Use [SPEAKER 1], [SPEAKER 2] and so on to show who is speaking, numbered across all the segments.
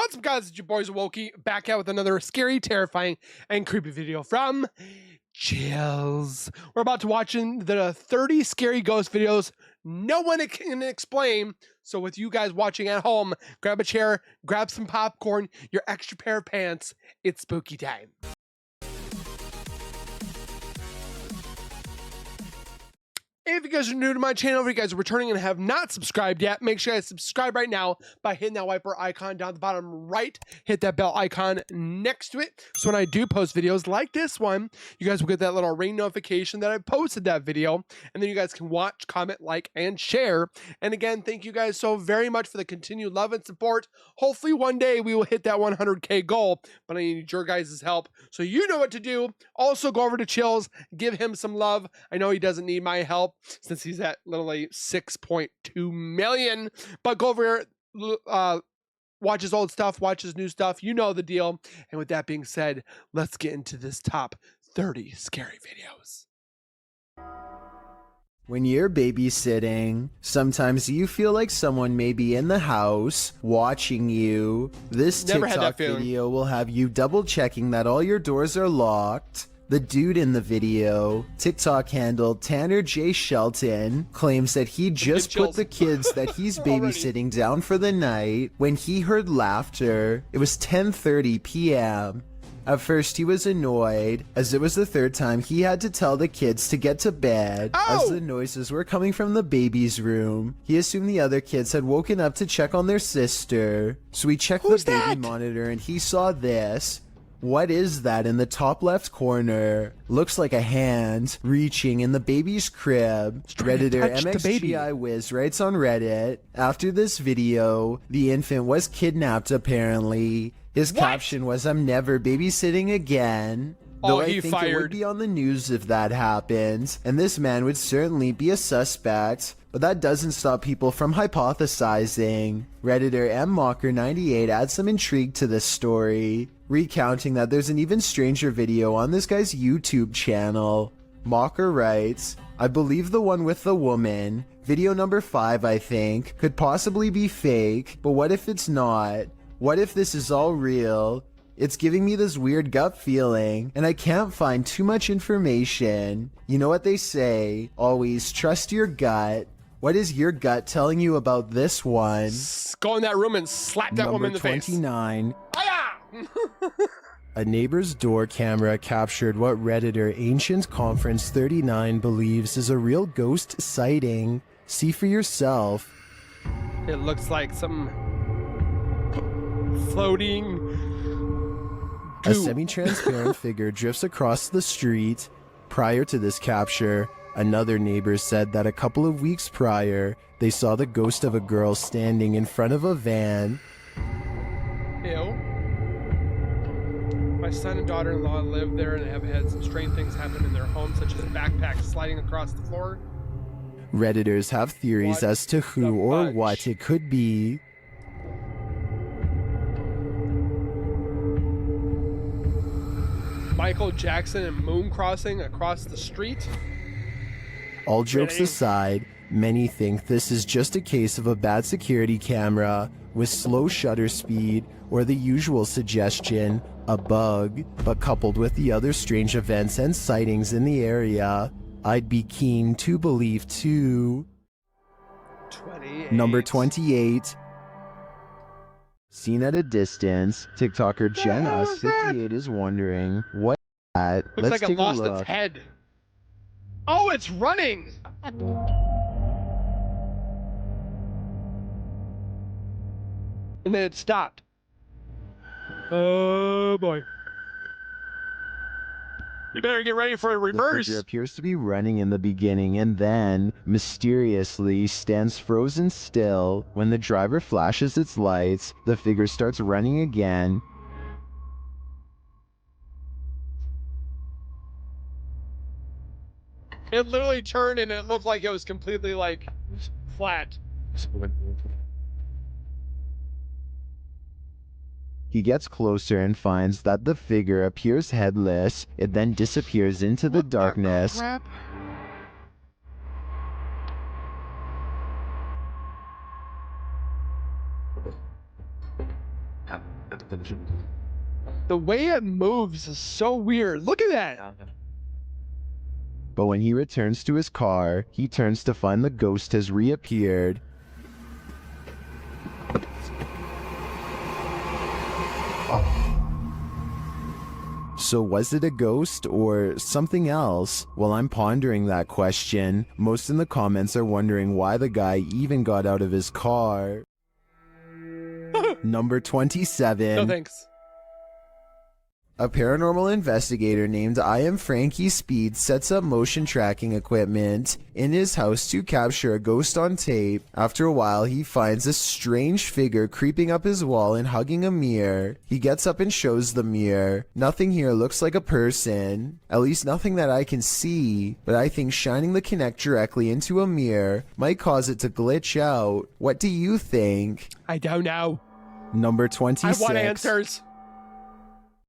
[SPEAKER 1] What's up, guys? It's your boy Zowoki back out with another scary, terrifying, and creepy video from Chills. We're about to watch the 30 scary ghost videos no one can explain. So with you guys watching at home, grab a chair, grab some popcorn, your extra pair of pants. It's spooky time. If you guys are new to my channel, if you guys are returning and have not subscribed yet, make sure you guys subscribe right now by hitting that wiper icon down at the bottom right. Hit that bell icon next to it. So when I do post videos like this one, you guys will get that little ring notification that I posted that video. And then you guys can watch, comment, like, and share. And again, thank you guys so very much for the continued love and support. Hopefully one day we will hit that 100K goal, but I need your guys' help. So you know what to do. Also go over to Chills, give him some love. I know he doesn't need my help, since he's at literally 6.2 million, but go over here, watch his old stuff, watch his new stuff, you know the deal. And with that being said, let's get into this top 30 scary videos.
[SPEAKER 2] When you're babysitting, sometimes you feel like someone may be in the house watching you. This
[SPEAKER 1] Never had that
[SPEAKER 2] TikTok
[SPEAKER 1] feeling.
[SPEAKER 2] video will have you double checking that all your doors are locked. The dude in the video, TikTok handle Tanner J. Shelton, claims that he just put the kids that he's babysitting down for the night when he heard laughter. It was 10:30 p.m. At first he was annoyed, as it was the third time he had to tell the kids to get to bed, as the noises were coming from the baby's room. He assumed the other kids had woken up to check on their sister, so he checked the baby monitor and he saw this. What is that in the top left corner? Looks like a hand reaching in the baby's crib. Redditor MXGIWiz writes on Reddit, after this video, the infant was kidnapped apparently. His caption was, "I'm never babysitting again." Though I think it would be on the news if that happened, and this man would certainly be a suspect, but that doesn't stop people from hypothesizing. Redditor MMocker98 adds some intrigue to this story, recounting that there's an even stranger video on this guy's YouTube channel. Mocker writes, "I believe the one with the woman, video number 5 I think, could possibly be fake, but what if it's not? What if this is all real? It's giving me this weird gut feeling, and I can't find too much information. You know what they say, always trust your gut. What is your gut telling you about this one?"
[SPEAKER 1] Go in that room and slap that woman in the face.
[SPEAKER 2] Number 29. A neighbor's door camera captured what Redditor Ancient Conference 39 believes is a real ghost sighting. See for yourself.
[SPEAKER 1] It looks like some floating
[SPEAKER 2] A semi-transparent figure drifts across the street. Prior to this capture, another neighbor said that a couple of weeks prior, they saw the ghost of a girl standing in front of a van.
[SPEAKER 1] Ew. My son and daughter-in-law live there and have had some strange things happen in their home, such as a backpack sliding across the floor.
[SPEAKER 2] Redditors have theories as to who or what it could be.
[SPEAKER 1] Michael Jackson and moon crossing across the street.
[SPEAKER 2] All jokes aside, many think this is just a case of a bad security camera with slow shutter speed, or the usual suggestion, a bug, but coupled with the other strange events and sightings in the area, I'd be keen to believe too.
[SPEAKER 1] 28.
[SPEAKER 2] Number 28. Seen at a distance, TikToker Jenna58 is wondering, what is that?
[SPEAKER 1] Looks
[SPEAKER 2] Let's
[SPEAKER 1] like it
[SPEAKER 2] take a
[SPEAKER 1] lost
[SPEAKER 2] look.
[SPEAKER 1] its head. Oh, it's running! And then it stopped. Oh boy. You better get ready for a reverse.
[SPEAKER 2] The figure appears to be running in the beginning and then, mysteriously, stands frozen still. When the driver flashes its lights, the figure starts running again.
[SPEAKER 1] It literally turned and it looked like it was completely like flat.
[SPEAKER 2] He gets closer and finds that the figure appears headless. It then disappears into the darkness.
[SPEAKER 1] Crap. The way it moves is so weird. Look at that.
[SPEAKER 2] But when he returns to his car, he turns to find the ghost has reappeared. So was it a ghost or something else? Well, I'm pondering that question. Most in the comments are wondering why the guy even got out of his car. Number 27.
[SPEAKER 1] No thanks.
[SPEAKER 2] A paranormal investigator named I Am Frankie Speed sets up motion tracking equipment in his house to capture a ghost on tape. After a while, he finds a strange figure creeping up his wall and hugging a mirror. He gets up and shows the mirror. Nothing here looks like a person, at least nothing that I can see, but I think shining the Kinect directly into a mirror might cause it to glitch out. What do you think?
[SPEAKER 1] I don't know.
[SPEAKER 2] Number 26.
[SPEAKER 1] I want answers.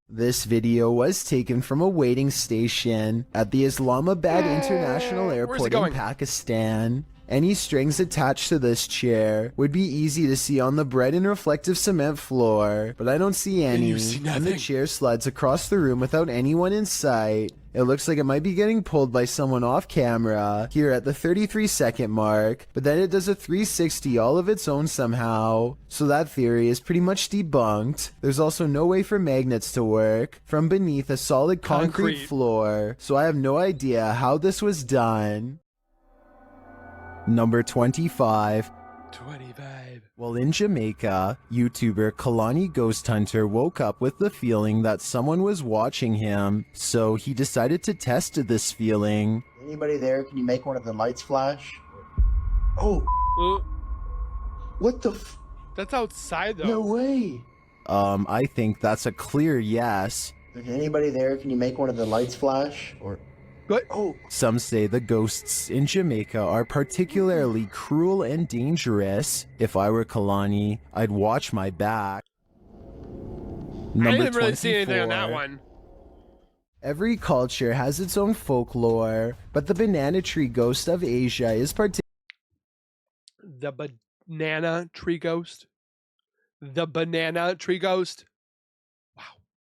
[SPEAKER 2] This video was taken from a waiting station at the Islamabad International Airport in Pakistan. Any strings attached to this chair would be easy to see on the bright and reflective cement floor, but I don't see any, and the chair slides across the room without anyone in sight. It looks like it might be getting pulled by someone off camera here at the 33-second mark, but then it does a 360 all of its own somehow. So that theory is pretty much debunked. There's also no way for magnets to work from beneath a solid concrete floor, so I have no idea how this was done. Number 25. Well, in Jamaica, YouTuber Kalani Ghost Hunter woke up with the feeling that someone was watching him, so he decided to test this feeling.
[SPEAKER 3] Anybody there? Can you make one of the lights flash? Oh! What the f-
[SPEAKER 1] That's outside, though.
[SPEAKER 3] No way!
[SPEAKER 2] I think that's a clear yes.
[SPEAKER 3] Okay, anybody there? Can you make one of the lights flash? Or...
[SPEAKER 1] What?
[SPEAKER 3] Oh!
[SPEAKER 2] Some say the ghosts in Jamaica are particularly cruel and dangerous. If I were Kalani, I'd watch my back.
[SPEAKER 1] I didn't really see anything on that one.
[SPEAKER 2] Every culture has its own folklore, but the banana tree ghost of Asia is
[SPEAKER 1] The banana tree ghost? The banana tree ghost? Wow.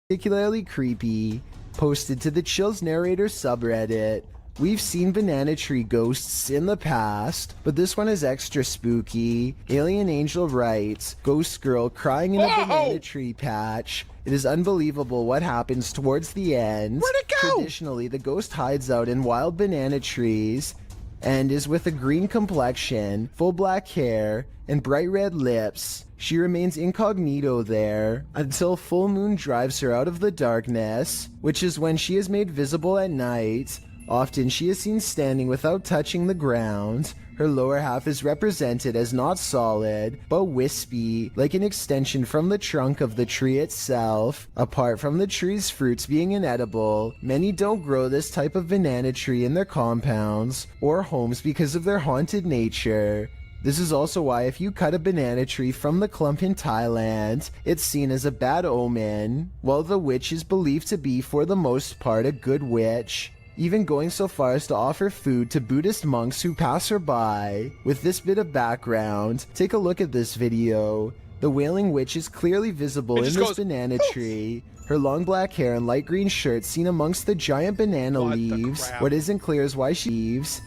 [SPEAKER 2] Particularly creepy. Posted to the Chills Narrator subreddit. We've seen banana tree ghosts in the past, but this one is extra spooky. Alien Angel writes, Ghost girl crying in a banana tree patch. It is unbelievable what happens towards the end.
[SPEAKER 1] Where'd it go?
[SPEAKER 2] Traditionally, the ghost hides out in wild banana trees and is with a green complexion, full black hair, and bright red lips. She remains incognito there until full moon drives her out of the darkness, which is when she is made visible at night. Often she is seen standing without touching the ground. Her lower half is represented as not solid, but wispy, like an extension from the trunk of the tree itself. Apart from the tree's fruits being inedible, many don't grow this type of banana tree in their compounds or homes because of their haunted nature. This is also why if you cut a banana tree from the clump in Thailand, it's seen as a bad omen, while the witch is believed to be for the most part a good witch, even going so far as to offer food to Buddhist monks who pass her by. With this bit of background, take a look at this video. The wailing witch is clearly visible in this banana tree. Her long black hair and light green shirt seen amongst the giant banana leaves. What isn't clear is why she's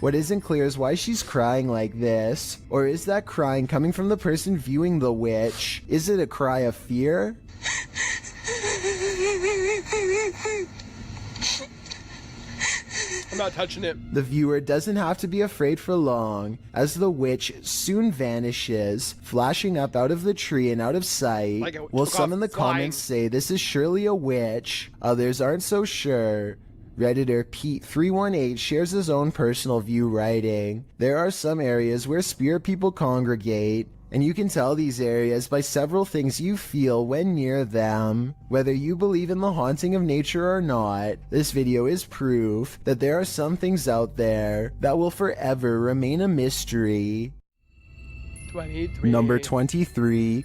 [SPEAKER 2] crying like this. Or is that crying coming from the person viewing the witch? Is it a cry of fear?
[SPEAKER 1] I'm not touching it.
[SPEAKER 2] The viewer doesn't have to be afraid for long, as the witch soon vanishes, flashing up out of the tree and out of sight. Well, some in the comments say this is surely a witch, others aren't so sure. Redditor Pete318 shares his own personal view, writing, there are some areas where spirit people congregate, and you can tell these areas by several things you feel when near them. Whether you believe in the haunting of nature or not, this video is proof that there are some things out there that will forever remain a mystery.
[SPEAKER 1] 23.
[SPEAKER 2] Number 23.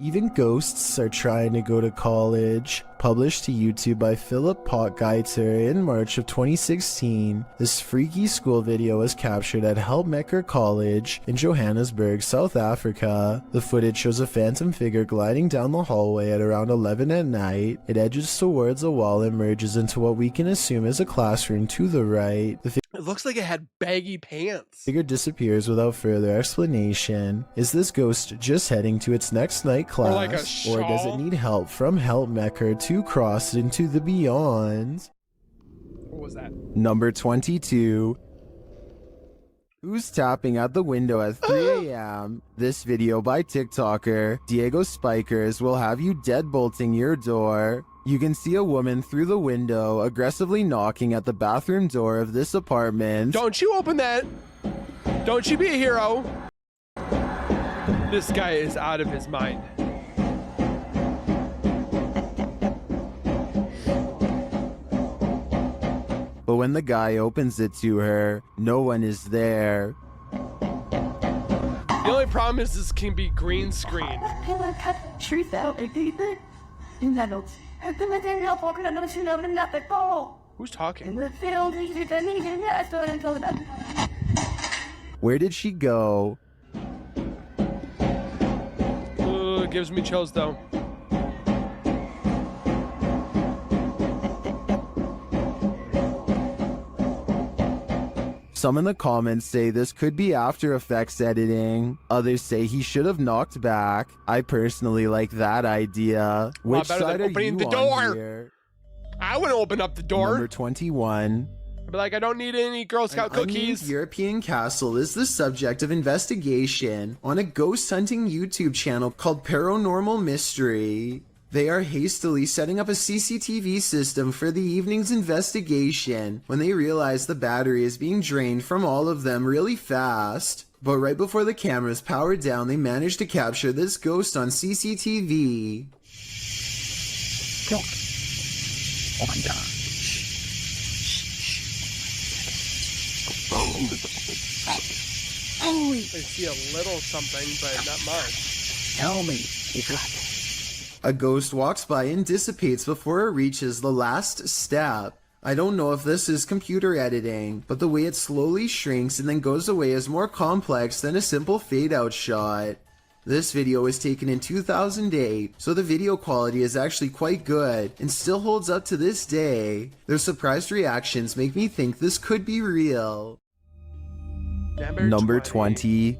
[SPEAKER 2] Even ghosts are trying to go to college. Published to YouTube by Philip Potgieter in March of 2016, this freaky school video was captured at Helpmaker College in Johannesburg, South Africa. The footage shows a phantom figure gliding down the hallway at around 11 at night. It edges towards a wall and merges into what we can assume is a classroom to the right.
[SPEAKER 1] It looks like it had baggy pants.
[SPEAKER 2] Figure disappears without further explanation. Is this ghost just heading to its next night class? Or does it need help from Helpmaker to cross into the beyond?
[SPEAKER 1] What was that?
[SPEAKER 2] Number 22. Who's tapping at the window at 3 a.m.? This video by TikToker Diego Spikers will have you deadbolting your door. You can see a woman through the window aggressively knocking at the bathroom door of this apartment.
[SPEAKER 1] Don't you open that. Don't you be a hero. This guy is out of his mind.
[SPEAKER 2] But when the guy opens it to her, no one is there.
[SPEAKER 1] The only problem is this can be green screen.
[SPEAKER 4] Truth out,
[SPEAKER 1] Who's talking?
[SPEAKER 2] Where did she go?
[SPEAKER 1] It gives me chills though.
[SPEAKER 2] Some in the comments say this could be After Effects editing. Others say he should have knocked back. I personally like that idea. Which side are you
[SPEAKER 1] the
[SPEAKER 2] on
[SPEAKER 1] door.
[SPEAKER 2] here?
[SPEAKER 1] I wouldn't open up the door.
[SPEAKER 2] Number 21.
[SPEAKER 1] I'd be like, I don't need any Girl Scout cookies.
[SPEAKER 2] An European castle is the subject of investigation on a ghost hunting YouTube channel called Paranormal Mystery. They are hastily setting up a CCTV system for the evening's investigation when they realize the battery is being drained from all of them really fast. But right before the cameras power down, they manage to capture this ghost on CCTV.
[SPEAKER 3] Oh my god.
[SPEAKER 1] I see a little something, but not much.
[SPEAKER 3] Tell me.
[SPEAKER 2] A ghost walks by and dissipates before it reaches the last step. I don't know if this is computer editing, but the way it slowly shrinks and then goes away is more complex than a simple fade-out shot. This video was taken in 2008, so the video quality is actually quite good and still holds up to this day. Their surprised reactions make me think this could be real. Number 20.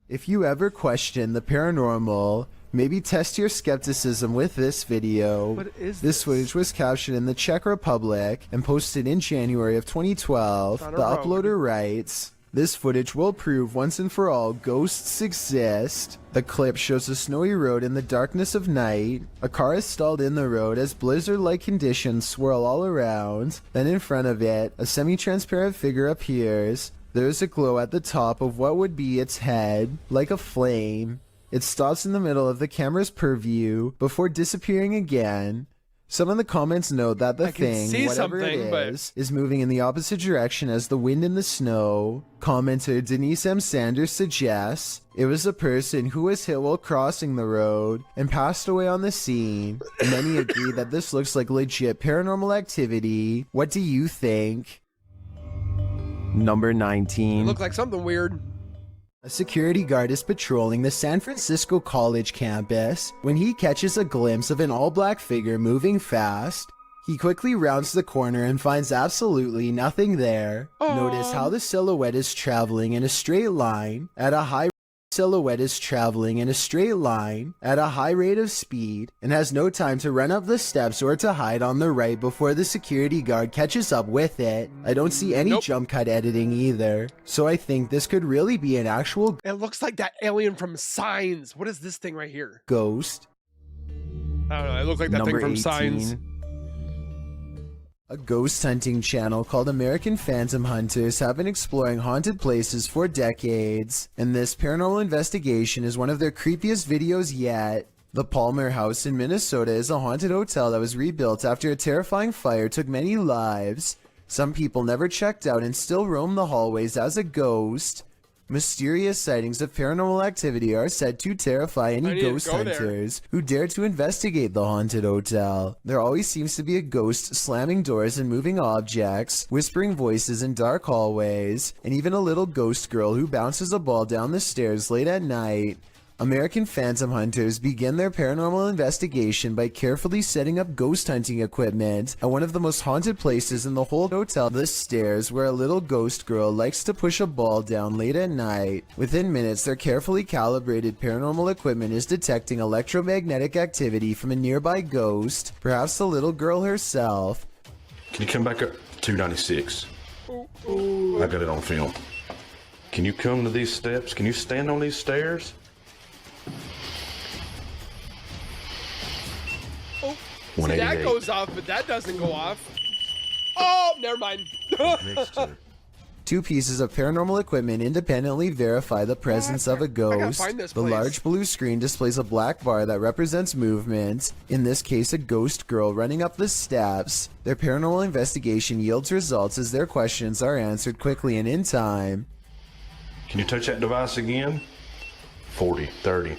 [SPEAKER 2] If you ever question the paranormal, maybe test your skepticism with this video.
[SPEAKER 1] What is
[SPEAKER 2] this footage was captured in the Czech Republic and posted in January of 2012. The uploader writes, "This footage will prove once and for all ghosts exist." The clip shows a snowy road in the darkness of night. A car is stalled in the road as blizzard-like conditions swirl all around. Then in front of it, a semi-transparent figure appears. There is a glow at the top of what would be its head, like a flame. It stops in the middle of the camera's purview before disappearing again. Some of the comments note that the thing, whatever it is moving in the opposite direction as the wind and the snow. Commenter Denise M. Sanders suggests it was a person who was hit while crossing the road and passed away on the scene. Many agree that this looks like legit paranormal activity. What do you think? Number 19.
[SPEAKER 1] Look like something weird.
[SPEAKER 2] A security guard is patrolling the San Francisco College campus when he catches a glimpse of an all-black figure moving fast. He quickly rounds the corner and finds absolutely nothing there. Notice how the silhouette is traveling in a straight line at a high rate of speed and has no time to run up the steps or to hide on the right before the security guard catches up with it. I don't see any jump cut editing either, so I think this could really be an actual
[SPEAKER 1] It looks like that alien from Signs. What is this thing right here?
[SPEAKER 2] ghost.
[SPEAKER 1] I don't know. It looks like that thing from
[SPEAKER 2] 18.
[SPEAKER 1] Signs.
[SPEAKER 2] A ghost hunting channel called American Phantom Hunters have been exploring haunted places for decades, and this paranormal investigation is one of their creepiest videos yet. The Palmer House in Minnesota is a haunted hotel that was rebuilt after a terrifying fire took many lives. Some people never checked out and still roam the hallways as a ghost. Mysterious sightings of paranormal activity are said to terrify any ghost hunters who dare to investigate the haunted hotel. There always seems to be a ghost slamming doors and moving objects, whispering voices in dark hallways, and even a little ghost girl who bounces a ball down the stairs late at night. American phantom hunters begin their paranormal investigation by carefully setting up ghost hunting equipment at one of the most haunted places in the whole hotel, the stairs, where a little ghost girl likes to push a ball down late at night. Within minutes, their carefully calibrated paranormal equipment is detecting electromagnetic activity from a nearby ghost, perhaps the little girl herself.
[SPEAKER 5] Can you come back up? 296. I got it on film. Can you come to these steps? Can you stand on these stairs?
[SPEAKER 1] See, that goes off, but that doesn't go off. Oh, never mind.
[SPEAKER 2] Two pieces of paranormal equipment independently verify the presence of a ghost. The large blue screen displays a black bar that represents movement, in this case a ghost girl running up the steps. Their paranormal investigation yields results as their questions are answered quickly and in time.
[SPEAKER 5] Can you touch that device again? 40, 30.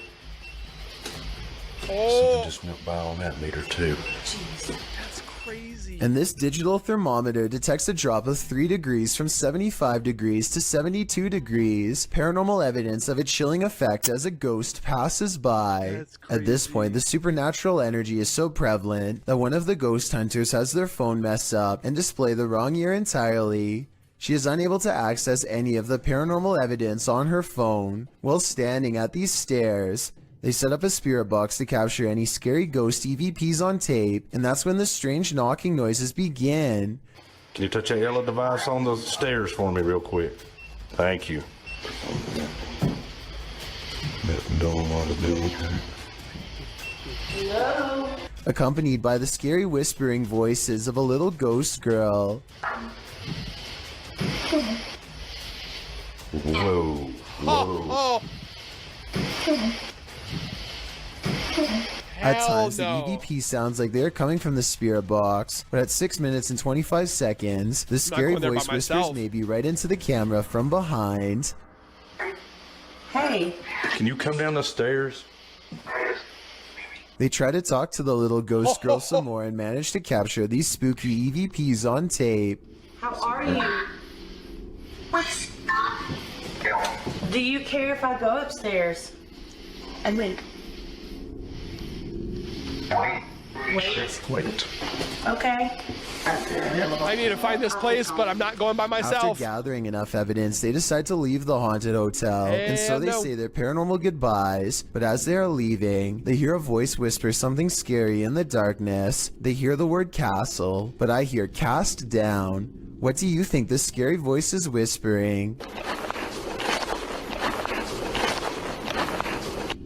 [SPEAKER 5] Something just went by on that meter too.
[SPEAKER 1] Jeez, that's crazy.
[SPEAKER 2] And this digital thermometer detects a drop of 3 degrees from 75 degrees to 72 degrees. Paranormal evidence of a chilling effect as a ghost passes by. At this point, the supernatural energy is so prevalent that one of the ghost hunters has their phone mess up and display the wrong year entirely. She is unable to access any of the paranormal evidence on her phone. While standing at these stairs, they set up a spirit box to capture any scary ghost EVPs on tape, and that's when the strange knocking noises begin.
[SPEAKER 5] Can you touch that yellow device on the stairs for me real quick? Thank you.
[SPEAKER 6] Hello?
[SPEAKER 2] Accompanied by the scary whispering voices of a little ghost girl.
[SPEAKER 5] Whoa. Whoa.
[SPEAKER 2] At times, the EVP sounds like they're coming from the spirit box, but at 6 minutes and 25 seconds, the scary voice whispers maybe right into the camera from behind.
[SPEAKER 6] Hey.
[SPEAKER 5] Can you come down the stairs?
[SPEAKER 2] They try to talk to the little ghost girl some more and manage to capture these spooky EVPs on tape.
[SPEAKER 6] How are you? Do you care if I go upstairs? And wait. Wait. Okay.
[SPEAKER 1] I need to find this place, but I'm not going by myself.
[SPEAKER 2] After gathering enough evidence, they decide to leave the haunted hotel, and so they say their paranormal goodbyes. But as they are leaving, they hear a voice whisper something scary in the darkness. They hear the word castle, but I hear cast down. What do you think this scary voice is whispering?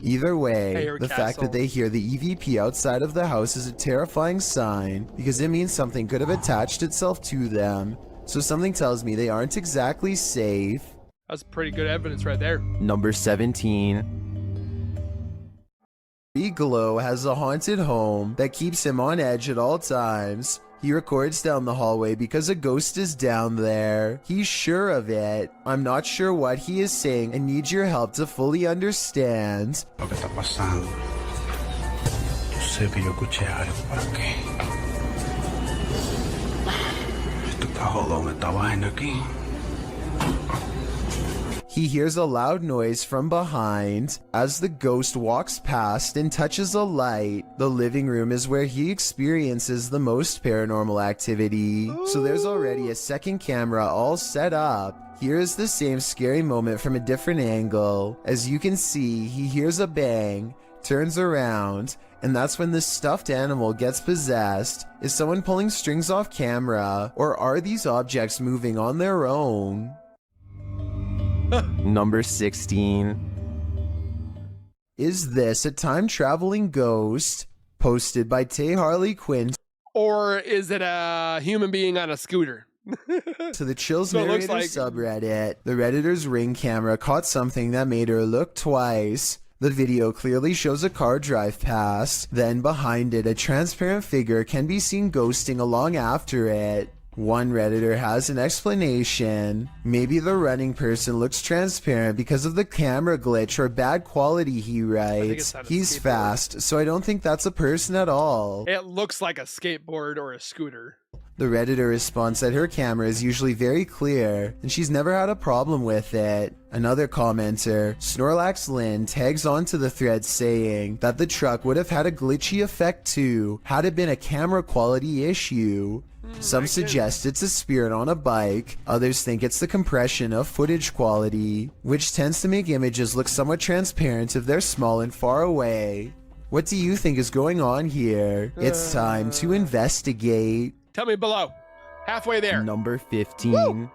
[SPEAKER 2] Either way, the fact that they hear the EVP outside of the house is a terrifying sign, because it means something could have attached itself to them. So something tells me they aren't exactly safe.
[SPEAKER 1] That's pretty good evidence right there.
[SPEAKER 2] Number 17. Glow has a haunted home that keeps him on edge at all times. He records down the hallway because a ghost is down there. He's sure of it. I'm not sure what he is saying and need your help to fully understand.
[SPEAKER 7] Lo que está pasando. Yo sé que yo escuché algo por aquí. Esto está jodón, esta vaina aquí.
[SPEAKER 2] He hears a loud noise from behind as the ghost walks past and touches a light. The living room is where he experiences the most paranormal activity. So there's already a second camera all set up. Here is the same scary moment from a different angle. As you can see, he hears a bang, turns around, and that's when this stuffed animal gets possessed. Is someone pulling strings off camera, or are these objects moving on their own? Number 16. Is this a time-traveling ghost? Posted by Tay Harley Quinn.
[SPEAKER 1] Or is it a human being on a scooter?
[SPEAKER 2] To the Chills Narrator subreddit, the Redditor's Ring camera caught something that made her look twice. The video clearly shows a car drive past, then behind it a transparent figure can be seen ghosting along after it. One Redditor has an explanation. Maybe the running person looks transparent because of the camera glitch or bad quality, he writes. He's fast, so I don't think that's a person at all.
[SPEAKER 1] It looks like a skateboard or a scooter.
[SPEAKER 2] The Redditor responds that her camera is usually very clear, and she's never had a problem with it. Another commenter, Snorlax Lynn, tags onto the thread saying that the truck would have had a glitchy effect too, had it been a camera quality issue. Some suggest it's a spirit on a bike, others think it's the compression of footage quality, which tends to make images look somewhat transparent if they're small and far away. What do you think is going on here? It's time to investigate.
[SPEAKER 1] Tell me below. Halfway there.
[SPEAKER 2] Number 15.
[SPEAKER 1] Woo!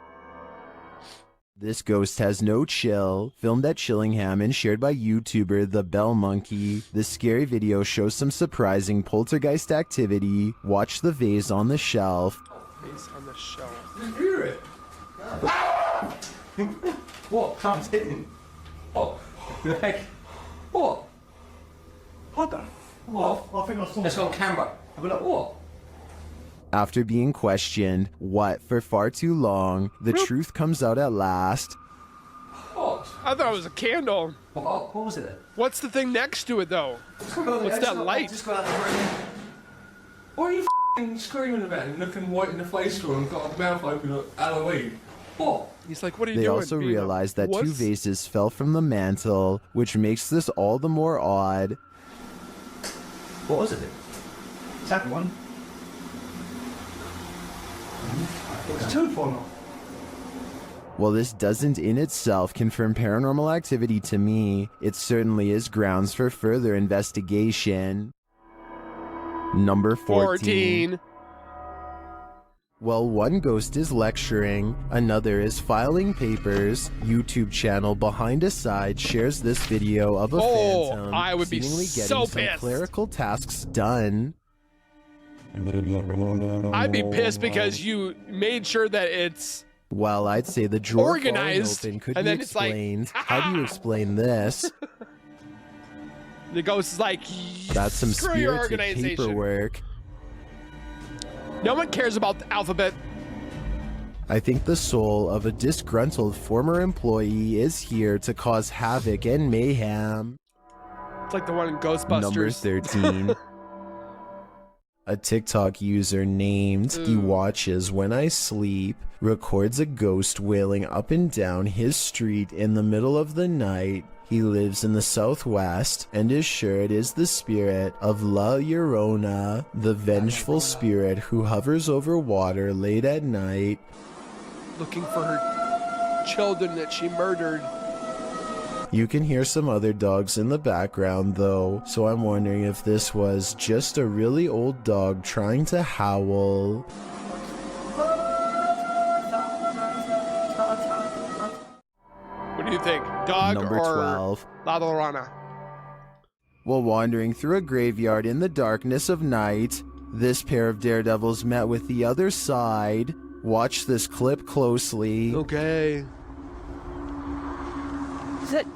[SPEAKER 2] This ghost has no chill. Filmed at Chillingham and shared by YouTuber The Bell Monkey. This scary video shows some surprising poltergeist activity. Watch the vase on the shelf.
[SPEAKER 1] Vase on the shelf.
[SPEAKER 7] You hear it? What? Someone's hitting. What? Like, what? What the? What? I think I saw. It's on camera. I'll be like, what?
[SPEAKER 2] After being questioned, what, for far too long, the truth comes out at last.
[SPEAKER 7] What?
[SPEAKER 1] I thought it was a candle.
[SPEAKER 7] What was it then?
[SPEAKER 1] What's the thing next to it though? What's that light?
[SPEAKER 7] Just got out of the room. What are you f***ing screaming about and looking white in the face for and got a mouth open like Alleyway? What?
[SPEAKER 1] He's like, what are you
[SPEAKER 2] They
[SPEAKER 1] doing?
[SPEAKER 2] also
[SPEAKER 1] Being a
[SPEAKER 2] realized that
[SPEAKER 1] wuss?
[SPEAKER 2] 2 vases fell from the mantle, which makes this all the more odd.
[SPEAKER 7] What was it then?
[SPEAKER 8] Second one. It's 2 for now.
[SPEAKER 2] While this doesn't in itself confirm paranormal activity to me, it certainly is grounds for further investigation. Number 14. While one ghost is lecturing, another is filing papers. YouTube channel Behind a Side shares this video of a phantom
[SPEAKER 1] I would be
[SPEAKER 2] seemingly
[SPEAKER 1] so
[SPEAKER 2] getting some
[SPEAKER 1] pissed.
[SPEAKER 2] clerical tasks done.
[SPEAKER 1] I'd be pissed because you made sure that it's
[SPEAKER 2] Well, I'd say the drawer
[SPEAKER 1] organized,
[SPEAKER 2] falling open could
[SPEAKER 1] and
[SPEAKER 2] be
[SPEAKER 1] then it's like,
[SPEAKER 2] explained. How do you explain this?
[SPEAKER 1] the ghost is like,
[SPEAKER 2] That's some
[SPEAKER 1] screw your
[SPEAKER 2] spirited
[SPEAKER 1] organization.
[SPEAKER 2] paperwork.
[SPEAKER 1] No one cares about the alphabet.
[SPEAKER 2] I think the soul of a disgruntled former employee is here to cause havoc and mayhem.
[SPEAKER 1] It's like the one in Ghostbusters.
[SPEAKER 2] Number 13. A TikTok user named He Watches When I Sleep records a ghost wailing up and down his street in the middle of the night. He lives in the southwest and is sure it is the spirit of La Llorona, the vengeful spirit who hovers over water late at night.
[SPEAKER 1] Looking for her children that she murdered.
[SPEAKER 2] You can hear some other dogs in the background though, so I'm wondering if this was just a really old dog trying to howl.
[SPEAKER 1] What do you think? Dog
[SPEAKER 2] Number
[SPEAKER 1] or
[SPEAKER 2] 12.
[SPEAKER 1] La Llorona?
[SPEAKER 2] While wandering through a graveyard in the darkness of night, this pair of daredevils met with the other side. Watch this clip closely.
[SPEAKER 1] Okay.
[SPEAKER 4] Is it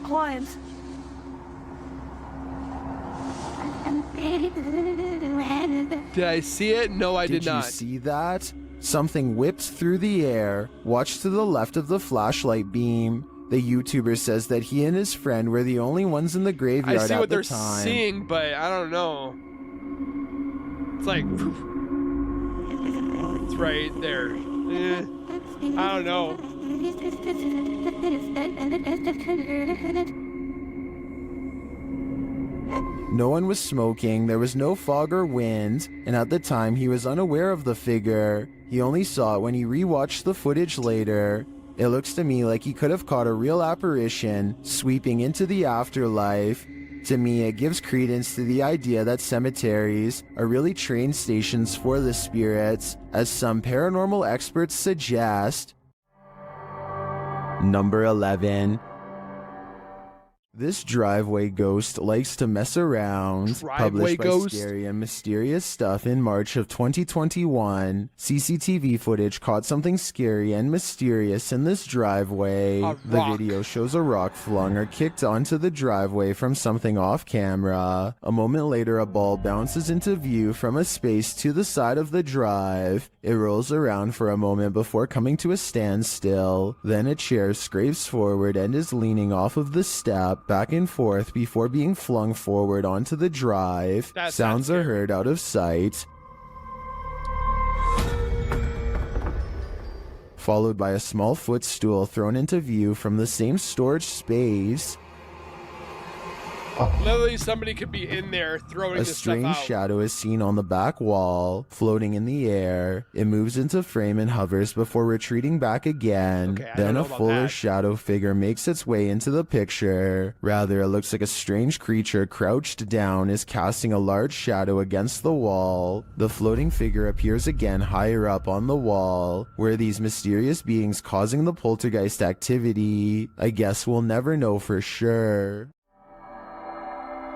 [SPEAKER 4] clients?
[SPEAKER 1] Did I see it? No, I did
[SPEAKER 2] Did you
[SPEAKER 1] not.
[SPEAKER 2] see that? Something whipped through the air. Watch to the left of the flashlight beam. The YouTuber says that he and his friend were the only ones in the graveyard
[SPEAKER 1] I see
[SPEAKER 2] at
[SPEAKER 1] what
[SPEAKER 2] the
[SPEAKER 1] they're
[SPEAKER 2] time.
[SPEAKER 1] seeing, but I don't know. It's like, it's right there. I don't know.
[SPEAKER 2] No one was smoking, there was no fog or wind, and at the time he was unaware of the figure. He only saw it when he rewatched the footage later. It looks to me like he could have caught a real apparition sweeping into the afterlife. To me, it gives credence to the idea that cemeteries are really train stations for the spirits, as some paranormal experts suggest. Number 11. This driveway ghost likes to mess around. Published by Scary and Mysterious Stuff in March of 2021. CCTV footage caught something scary and mysterious in this driveway. The video shows a rock flung or kicked onto the driveway from something off camera. A moment later, a ball bounces into view from a space to the side of the drive. It rolls around for a moment before coming to a standstill. Then a chair scrapes forward and is leaning off of the step back and forth before being flung forward onto the drive. Sounds are heard out of sight, followed by a small footstool thrown into view from the same storage space.
[SPEAKER 1] Literally, somebody could be in there throwing this stuff out.
[SPEAKER 2] A strange shadow is seen on the back wall, floating in the air. It moves into frame and hovers before retreating back again. Then a fuller shadow figure makes its way into the picture. Rather, it looks like a strange creature crouched down is casting a large shadow against the wall. The floating figure appears again higher up on the wall, where these mysterious beings causing the poltergeist activity. I guess we'll never know for sure.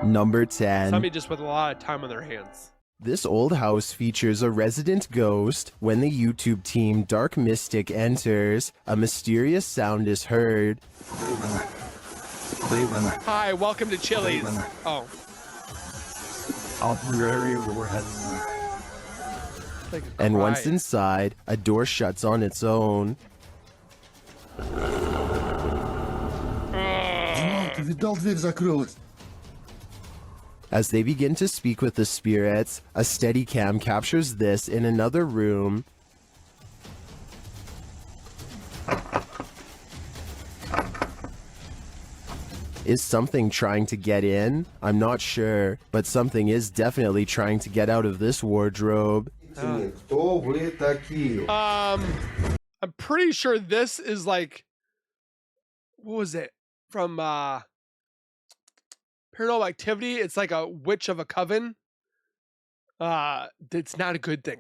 [SPEAKER 2] Number 10.
[SPEAKER 1] Somebody just with a lot of time on their hands.
[SPEAKER 2] This old house features a resident ghost. When the YouTube team Dark Mystic enters, a mysterious sound is heard.
[SPEAKER 1] Hi, welcome to Chili's. Oh.
[SPEAKER 2] And once inside, a door shuts on its own. As they begin to speak with the spirits, a Steadicam captures this in another room. Is something trying to get in? I'm not sure, but something is definitely trying to get out of this wardrobe.
[SPEAKER 1] I'm pretty sure this is like, what was it? From Paranormal Activity. It's like a witch of a coven. It's not a good thing.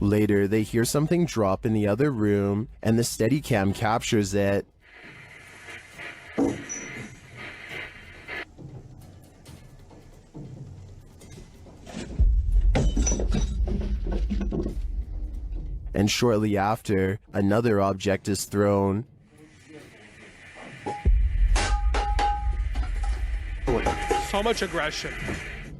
[SPEAKER 2] Later, they hear something drop in the other room, and the Steadicam captures it. And shortly after, another object is thrown.
[SPEAKER 1] So much aggression.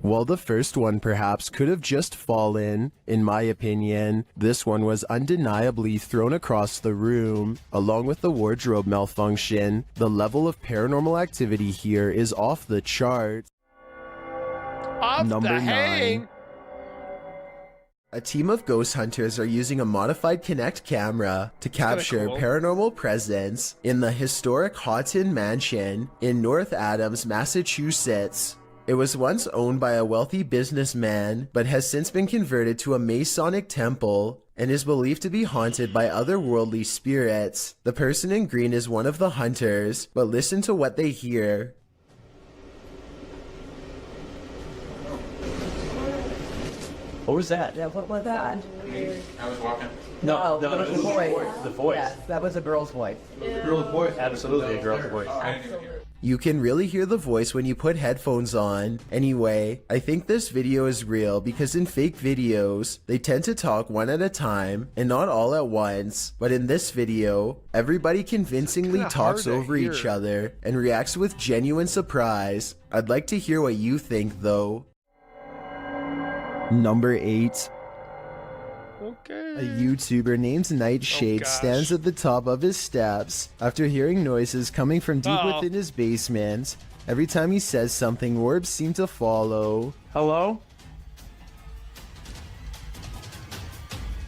[SPEAKER 2] While the first one perhaps could have just fallen, in my opinion, this one was undeniably thrown across the room. Along with the wardrobe malfunction, the level of paranormal activity here is off the charts. Number 9. A team of ghost hunters are using a modified Kinect camera to capture paranormal presence in the historic Houghton Mansion in North Adams, Massachusetts. It was once owned by a wealthy businessman, but has since been converted to a Masonic temple and is believed to be haunted by otherworldly spirits. The person in green is one of the hunters, but listen to what they hear.
[SPEAKER 7] What was that?
[SPEAKER 4] Yeah, what was that?
[SPEAKER 7] I was walking.
[SPEAKER 4] No, that was a voice.
[SPEAKER 7] The voice.
[SPEAKER 4] Yes, that was a girl's voice.
[SPEAKER 7] Girl's voice. Absolutely, a girl's voice.
[SPEAKER 2] You can really hear the voice when you put headphones on. Anyway, I think this video is real because in fake videos, they tend to talk one at a time and not all at once. But in this video, everybody convincingly talks over each other and reacts with genuine surprise. I'd like to hear what you think though. Number 8. A YouTuber named Nightshade stands at the top of his steps after hearing noises coming from deep within his basement. Every time he says something, orbs seem to follow.
[SPEAKER 9] Hello?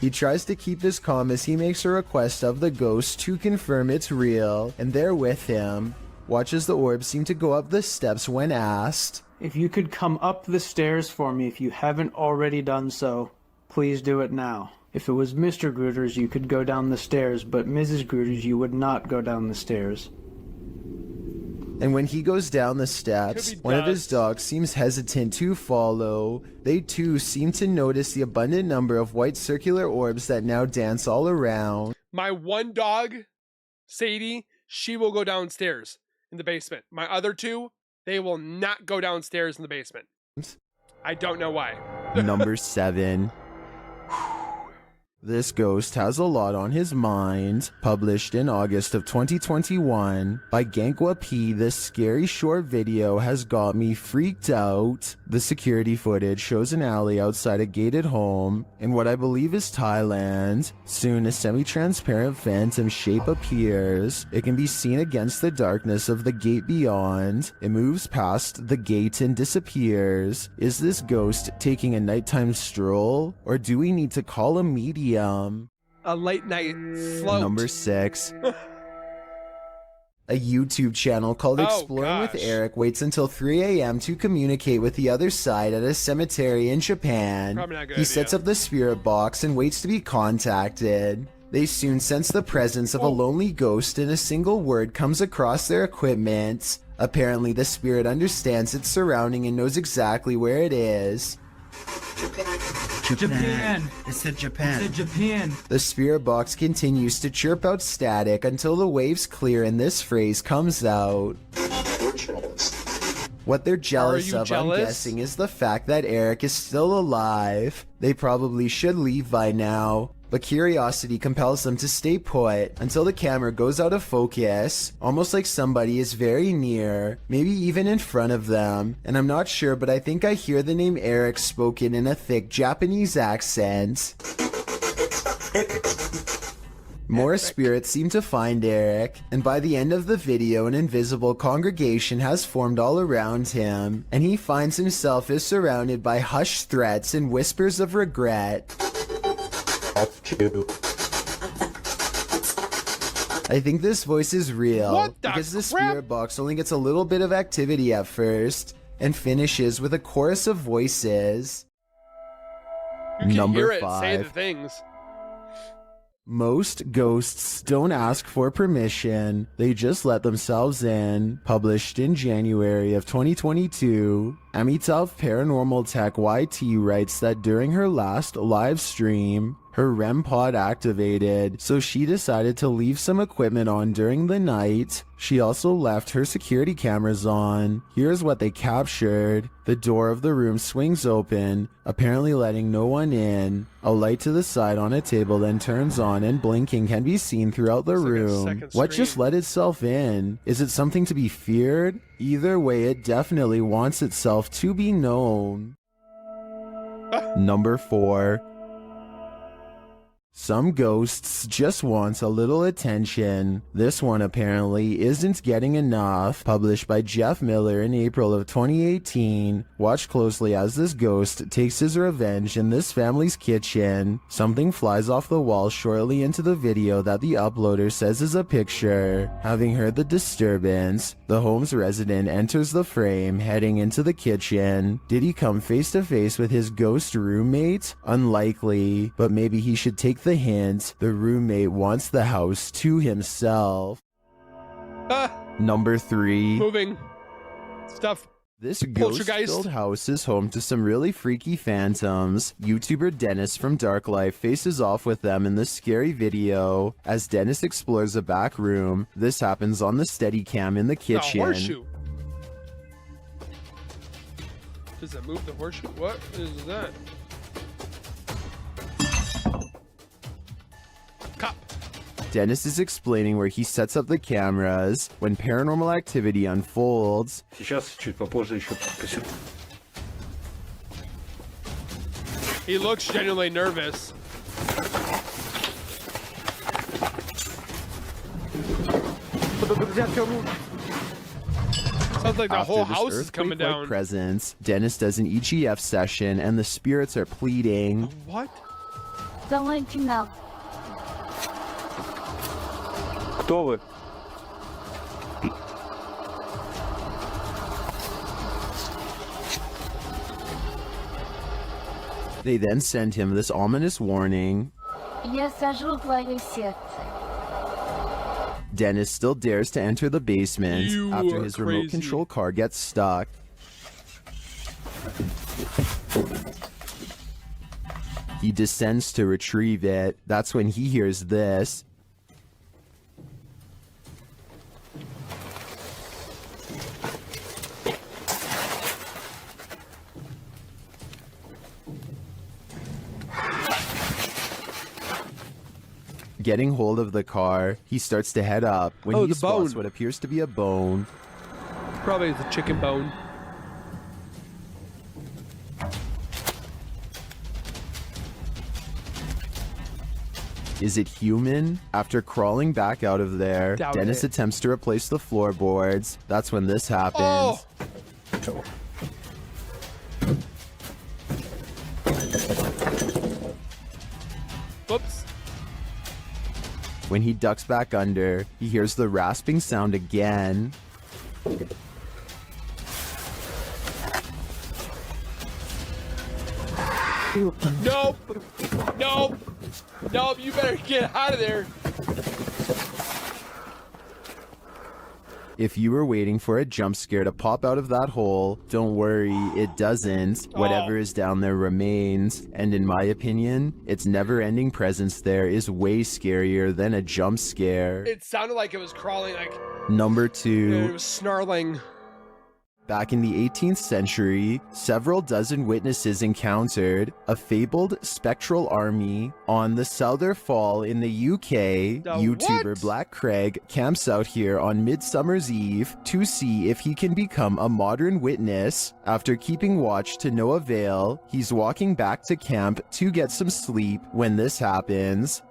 [SPEAKER 2] He tries to keep this calm as he makes a request of the ghost to confirm it's real, and they're with him. Watch as the orbs seem to go up the steps when asked.
[SPEAKER 9] If you could come up the stairs for me if you haven't already done so, please do it now. If it was Mr. Grooters, you could go down the stairs, but Mrs. Grooters, you would not go down the stairs.
[SPEAKER 2] And when he goes down the steps, one of his dogs seems hesitant to follow. They too seem to notice the abundant number of white circular orbs that now dance all around.
[SPEAKER 1] My one dog, Sadie, she will go downstairs in the basement. My other two, they will not go downstairs in the basement. I don't know why.
[SPEAKER 2] Number 7. This ghost has a lot on his mind. Published in August of 2021 by Gankwa P, this scary short video has got me freaked out. The security footage shows an alley outside a gated home in what I believe is Thailand. Soon a semi-transparent phantom shape appears. It can be seen against the darkness of the gate beyond. It moves past the gate and disappears. Is this ghost taking a nighttime stroll? Or do we need to call a medium?
[SPEAKER 1] A late night float.
[SPEAKER 2] Number 6. A YouTube channel called Exploring with Eric waits until 3 a.m. to communicate with the other side at a cemetery in Japan.
[SPEAKER 1] Probably not a good
[SPEAKER 2] He
[SPEAKER 1] idea.
[SPEAKER 2] sets up the spirit box and waits to be contacted. They soon sense the presence of a lonely ghost and a single word comes across their equipment. Apparently the spirit understands its surrounding and knows exactly where it is.
[SPEAKER 8] Japan.
[SPEAKER 3] It said Japan.
[SPEAKER 8] It said Japan.
[SPEAKER 2] The spirit box continues to chirp out static until the waves clear and this phrase comes out. What they're jealous of, I'm guessing, is the fact that Eric is still alive. They probably should leave by now, but curiosity compels them to stay put until the camera goes out of focus, almost like somebody is very near, maybe even in front of them. And I'm not sure, but I think I hear the name Eric spoken in a thick Japanese accent. More spirits seem to find Eric, and by the end of the video, an invisible congregation has formed all around him, and he finds himself is surrounded by hushed threats and whispers of regret. I think this voice is real because the spirit box only gets a little bit of activity at first and finishes with a chorus of voices.
[SPEAKER 1] You can
[SPEAKER 2] Number
[SPEAKER 1] hear it
[SPEAKER 2] 5.
[SPEAKER 1] say the things.
[SPEAKER 2] Most ghosts don't ask for permission, they just let themselves in. Published in January of 2022, Amitav Paranormal Tech YT writes that during her last live stream, her REM pod activated, so she decided to leave some equipment on during the night. She also left her security cameras on. Here's what they captured. The door of the room swings open, apparently letting no one in. A light to the side on a table then turns on and blinking can be seen throughout the room. What just let itself in? Is it something to be feared? Either way, it definitely wants itself to be known. Number 4. Some ghosts just want a little attention. This one apparently isn't getting enough. Published by Jeff Miller in April of 2018. Watch closely as this ghost takes his revenge in this family's kitchen. Something flies off the wall shortly into the video that the uploader says is a picture. Having heard the disturbance, the home's resident enters the frame, heading into the kitchen. Did he come face to face with his ghost roommate? Unlikely, but maybe he should take the hint. The roommate wants the house to himself. Number 3.
[SPEAKER 1] Moving stuff.
[SPEAKER 2] This ghost-filled house is home to some really freaky phantoms. YouTuber Dennis from Dark Life faces off with them in this scary video. As Dennis explores a back room, this happens on the Steadicam in the kitchen.
[SPEAKER 1] A horseshoe. Does it move the horseshoe? What is that? Cop.
[SPEAKER 2] Dennis is explaining where he sets up the cameras when paranormal activity unfolds.
[SPEAKER 1] He looks genuinely nervous. Sounds like the whole house is coming down.
[SPEAKER 2] Presence, Dennis does an EGF session and the spirits are pleading.
[SPEAKER 1] What?
[SPEAKER 10] Don't let you know.
[SPEAKER 7] Кто вы?
[SPEAKER 2] They then send him this ominous warning.
[SPEAKER 10] Я сажу твое сердце.
[SPEAKER 2] Dennis still dares to enter the basement
[SPEAKER 1] You
[SPEAKER 2] after
[SPEAKER 1] are
[SPEAKER 2] his remote
[SPEAKER 1] crazy.
[SPEAKER 2] control car gets stuck. He descends to retrieve it. That's when he hears this. Getting hold of the car, he starts to head up when
[SPEAKER 1] Oh,
[SPEAKER 2] he
[SPEAKER 1] the
[SPEAKER 2] spots
[SPEAKER 1] bone.
[SPEAKER 2] what appears to be a bone.
[SPEAKER 1] Probably the chicken bone.
[SPEAKER 2] Is it human? After crawling back out of there,
[SPEAKER 1] Doubt
[SPEAKER 2] Dennis
[SPEAKER 1] it.
[SPEAKER 2] attempts to replace the floorboards. That's when this happens.
[SPEAKER 1] Oh! Whoops.
[SPEAKER 2] When he ducks back under, he hears the rasping sound again.
[SPEAKER 1] Nope. Nope. Nope. You better get out of there.
[SPEAKER 2] If you were waiting for a jump scare to pop out of that hole, don't worry, it doesn't. Whatever is down there remains. And in my opinion, its never-ending presence there is way scarier than a jump scare.
[SPEAKER 1] It sounded like it was crawling, like
[SPEAKER 2] Number
[SPEAKER 1] it
[SPEAKER 2] 2.
[SPEAKER 1] was snarling.
[SPEAKER 2] Back in the 18th century, several dozen witnesses encountered a fabled spectral army on the Souther Fall in the UK. YouTuber
[SPEAKER 1] what?
[SPEAKER 2] Black Craig camps out here on Midsummer's Eve to see if he can become a modern witness. After keeping watch to no avail, he's walking back to camp to get some sleep when this happens.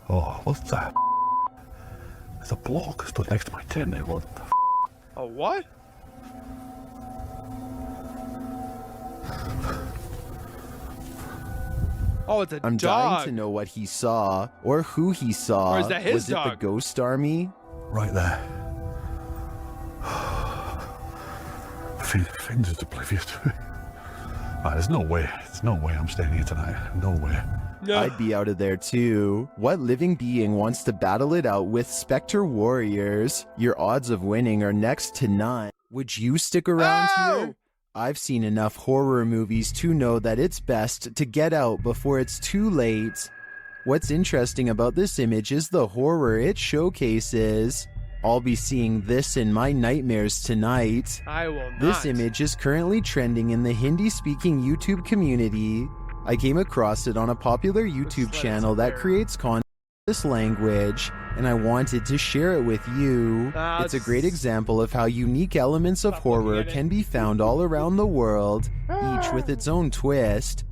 [SPEAKER 8] Oh, what's that? There's a block stood next to my tent there. What the
[SPEAKER 1] A what? Oh, it's a
[SPEAKER 2] I'm
[SPEAKER 1] dog.
[SPEAKER 2] dying to know what he saw or who he saw.
[SPEAKER 1] Or is that his
[SPEAKER 2] Was it the
[SPEAKER 1] dog?
[SPEAKER 2] ghost army?
[SPEAKER 8] right there. Finn's is oblivious to it. Right, there's no way I'm staying here tonight. No way.
[SPEAKER 1] No.
[SPEAKER 2] I'd be out of there too. What living being wants to battle it out with Spectre warriors? Your odds of winning are next to none. Would you stick around
[SPEAKER 1] Oh!
[SPEAKER 2] here? I've seen enough horror movies to know that it's best to get out before it's too late. What's interesting about this image is the horror it showcases. I'll be seeing this in my nightmares tonight.
[SPEAKER 1] I will not.
[SPEAKER 2] This image is currently trending in the Hindi-speaking YouTube community. I came across it on a popular YouTube channel that creates content in this language, and I wanted to share it with you. It's a great example of how unique elements of horror can be found all around the world, each with its own twist.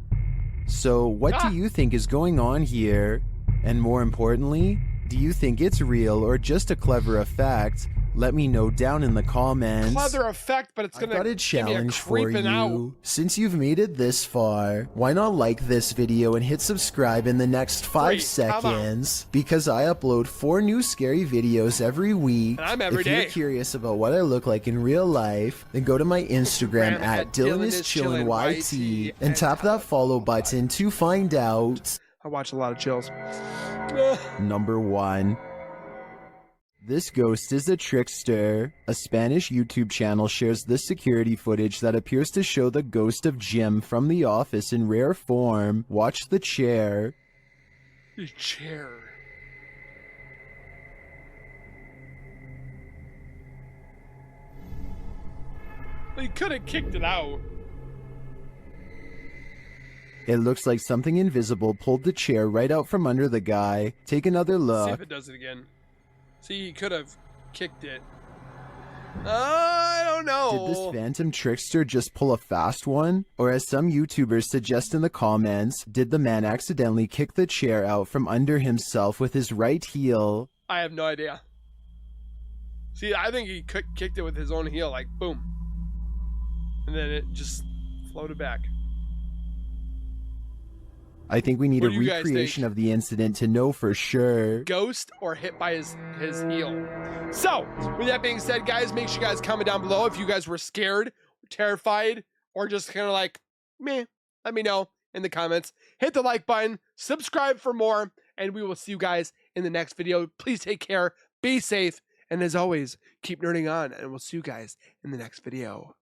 [SPEAKER 2] So, what do you think is going on here? And more importantly, do you think it's real or just a clever effect? Let me know down in the comments.
[SPEAKER 1] Clever effect, but it's
[SPEAKER 2] I've
[SPEAKER 1] gonna
[SPEAKER 2] got a
[SPEAKER 1] give me
[SPEAKER 2] challenge for
[SPEAKER 1] creeping out.
[SPEAKER 2] you. Since you've made it this far, why not like this video and hit subscribe in the next 5
[SPEAKER 1] Free, come on.
[SPEAKER 2] seconds? Because I upload 4 new scary videos every week.
[SPEAKER 1] And I'm every
[SPEAKER 2] if you're
[SPEAKER 1] day.
[SPEAKER 2] curious about what I look like in real life, then go to my Instagram at DylanIsChillin' YT and tap that follow button to find out.
[SPEAKER 1] I watch a lot of chills.
[SPEAKER 2] Number 1. This ghost is a trickster. A Spanish YouTube channel shares this security footage that appears to show the ghost of Jim from The Office in rare form. Watch the chair.
[SPEAKER 1] The chair. He could have kicked it out.
[SPEAKER 2] It looks like something invisible pulled the chair right out from under the guy. Take another
[SPEAKER 1] See
[SPEAKER 2] look.
[SPEAKER 1] if it does it again. See, he could have kicked it. I don't know.
[SPEAKER 2] Did this phantom trickster just pull a fast one? Or as some YouTubers suggest in the comments, did the man accidentally kick the chair out from under himself with his right heel?
[SPEAKER 1] I have no idea. See, I think he kicked it with his own heel, like boom. And then it just floated back.
[SPEAKER 2] I think we need a
[SPEAKER 1] What do you guys
[SPEAKER 2] recreation
[SPEAKER 1] think?
[SPEAKER 2] of the incident to know for sure.
[SPEAKER 1] Ghost or hit by his heel. So, with that being said, guys, make sure you guys comment down below if you guys were scared, terrified, or just kind of like, meh. Let me know in the comments. Hit the like button, subscribe for more, and we will see you guys in the next video. Please take care, be safe, and as always, keep nerding on, and we'll see you guys in the next video.